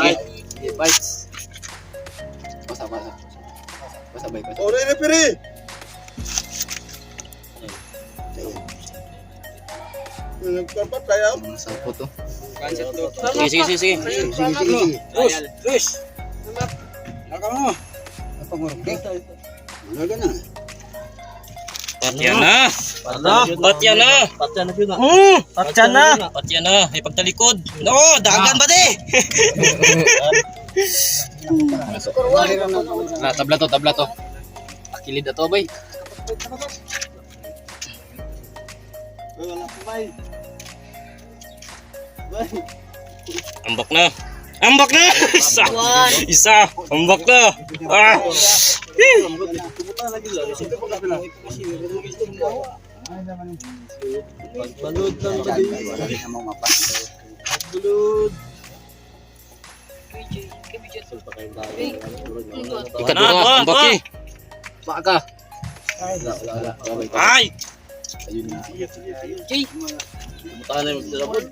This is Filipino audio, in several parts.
Ay, bites. Basa. Basa bay. Oh, referee. Nagpapat tayo. Sampo to. Sige. Push. Naka mo. Apa mo? Wala na. Patya na. Patya na. Patya na. May pagtalikod. No, dagan ba de? Tabla to. Kilid ato bay. Ambak na. Isa. Ambak na. Ah. Balud lang ba din? Balud. Ikat mo ka, ambak eh. Baka. Ay. Ayun na. Jay. Mutahan na yung dalabod.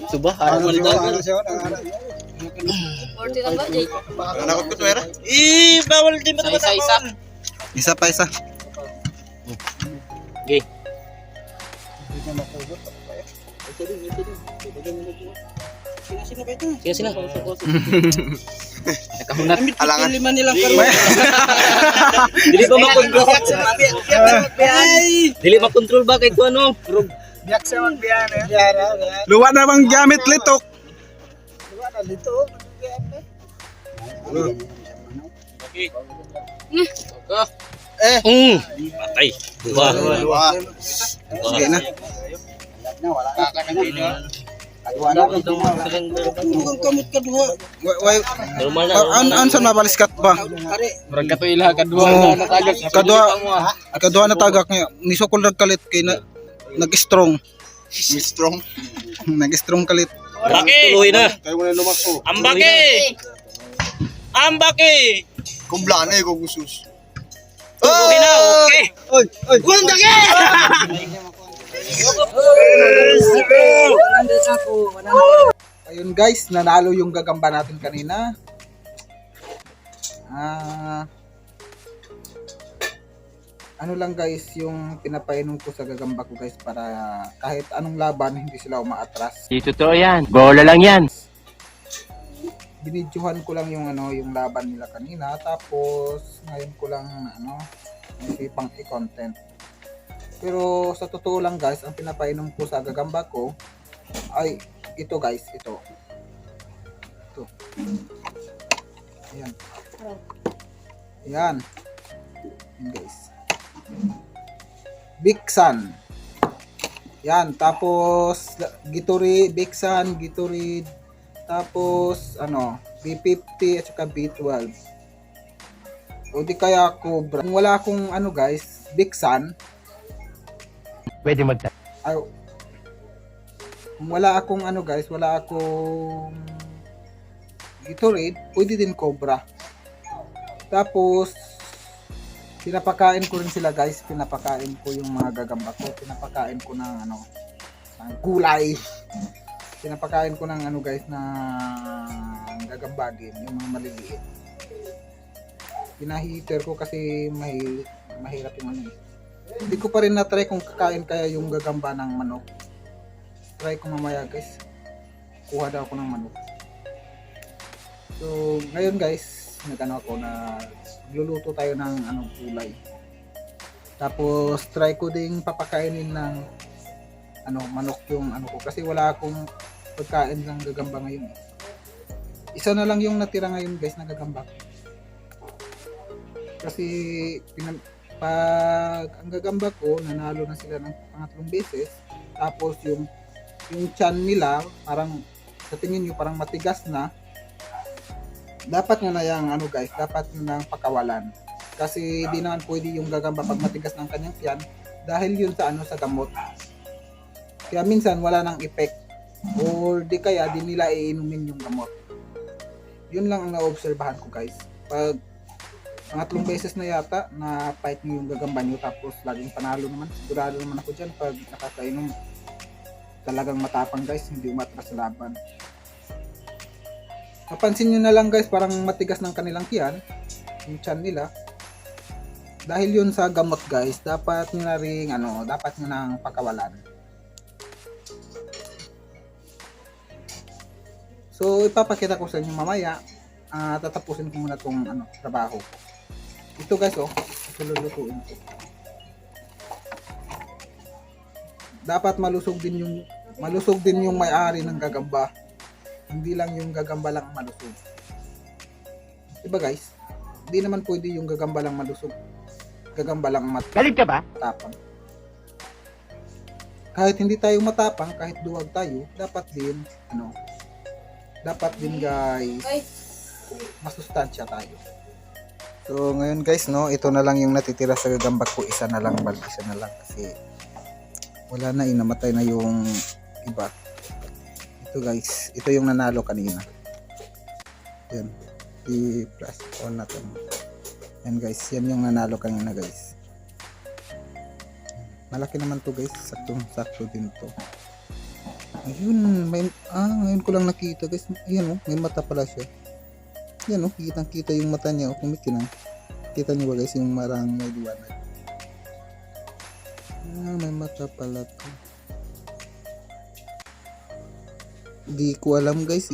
Suba, harap mo nito. Nakot ko tuwera? Bawal din ba Isa. Isa pa isa. Okay. Sila. Nakahunat. Alangan. Lima nilang karon. Dili ba makontrol? Dili makontrol ba kay ano? Biyak sa magbiyan eh. Luwa na bang gamit litok. Luwa na litok. Okay. Patay. Dua. Sige na. Kamot ka duha. Normal na. An sa mabaliskat ba? Murag kato ila kadua na tagak. Kadua na tagak nga nisukol nagkalit kay na nag-strong. Nag-strong kalit. Tuloy na. Kayo mo na lumakso. Ambake. Kumblaan eh kung gusus. Okay na, okay. Oy. Walang dagi! Ayun guys, nanalo yung gagamba natin kanina. Ano lang guys, yung pinapainom ko sa gagamba ko guys para kahit anong laban hindi sila umaatras. Di totoo yan. Bola lang yan. Binidyohan ko lang yung yung laban nila kanina, tapos ngayon ko lang isipang i-content. Pero sa totoo lang guys, ang pinapainom ko sa gagamba ko ay ito guys, ito. Ayan. Ayan guys. Bixan. Yan, tapos Gatorade, tapos B50 at saka B12. O di kaya Cobra. Kung wala akong guys, Bixan. Pwede Kung wala akong guys, wala akong Gatorade, pwede din Cobra. Tapos pinapakain ko rin sila guys, pinapakain ko yung mga gagamba ko, pinapakain ko ng ng gulay. Pinapakain ko ng guys na gagamba din, yung mga maliliit. Pinaheater ko kasi mahirap yung Hindi ko pa rin na-try kung kakain kaya yung gagamba ng manok. Try ko mamaya guys. Kuha daw ako ng manok. So, ngayon guys, ako na luluto tayo ng gulay. Tapos try ko ding papakainin ng manok yung ko kasi wala akong pagkain ng gagamba ngayon. Isa na lang yung natira ngayon guys na gagamba. Kasi pag ang gagamba ko nanalo na sila ng pangatlong beses, tapos yung tiyan nila parang sa tingin nyo parang matigas na, dapat nyo na yung guys, dapat nyo na pakawalan. Kasi di naman pwede yung gagamba pag matigas ng kanyang tiyan dahil yun sa sa gamot. Kaya minsan wala nang effect or di kaya di nila iinumin yung gamot. Yun lang ang naobserbahan ko guys. Pag pangatlong beses na yata na fight nyo yung gagamba nyo tapos laging panalo naman, sigurado naman ako dyan pag nakakainom. talagang matapang guys, hindi umatras sa laban. Napansin nyo na lang guys, parang matigas ng kanilang tiyan, yung tiyan nila. Dahil yun sa gamot guys, dapat nyo na rin, dapat nyo nang pakawalan. So, ipapakita ko sa inyo mamaya. Tatapusin ko muna itong trabaho ko. Ito guys, ito lulutuin ko. Dapat malusog din yung may-ari ng gagamba. Hindi lang yung gagamba lang malusog. Diba guys? Hindi naman pwede yung gagamba lang malusog. Gagamba lang Galing ka ba? matapang. Kahit hindi tayo matapang, kahit duwag tayo, dapat din guys, masustansya tayo. So ngayon guys, ito na lang yung natitira sa gagamba ko. Isa na lang kasi wala na, namatay na yung iba. Ito guys, ito yung nanalo kanina. Yan, i-plus on natin. Yan guys, yan yung nanalo kanina guys. Malaki naman to guys, sakto din to. Ayun, ngayon ko lang nakita guys. Ayan may mata pala siya. Yan kitang-kita yung mata niya, kumikinang. Kita niyo ba guys yung marang may liwanag? May mata pala to. Di ko alam guys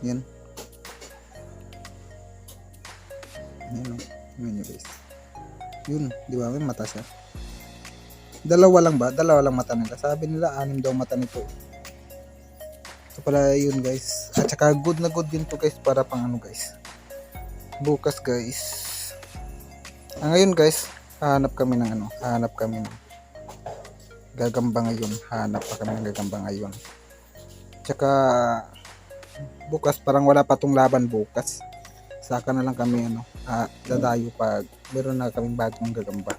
Yan. Yan Yan nyo guys. Yun, di ba may mata siya? Dalawa lang mata nila. Sabi nila 6 daw mata nito. So pala yun guys. At saka good na good din to guys para pang guys. Bukas guys. Ngayon guys, hanap kami ng gagamba ngayon. Hanap pa kami ng gagamba ngayon. Tsaka bukas parang wala pa tong laban bukas. Saka na lang kami dadayo pag meron na kaming bagong gagamba.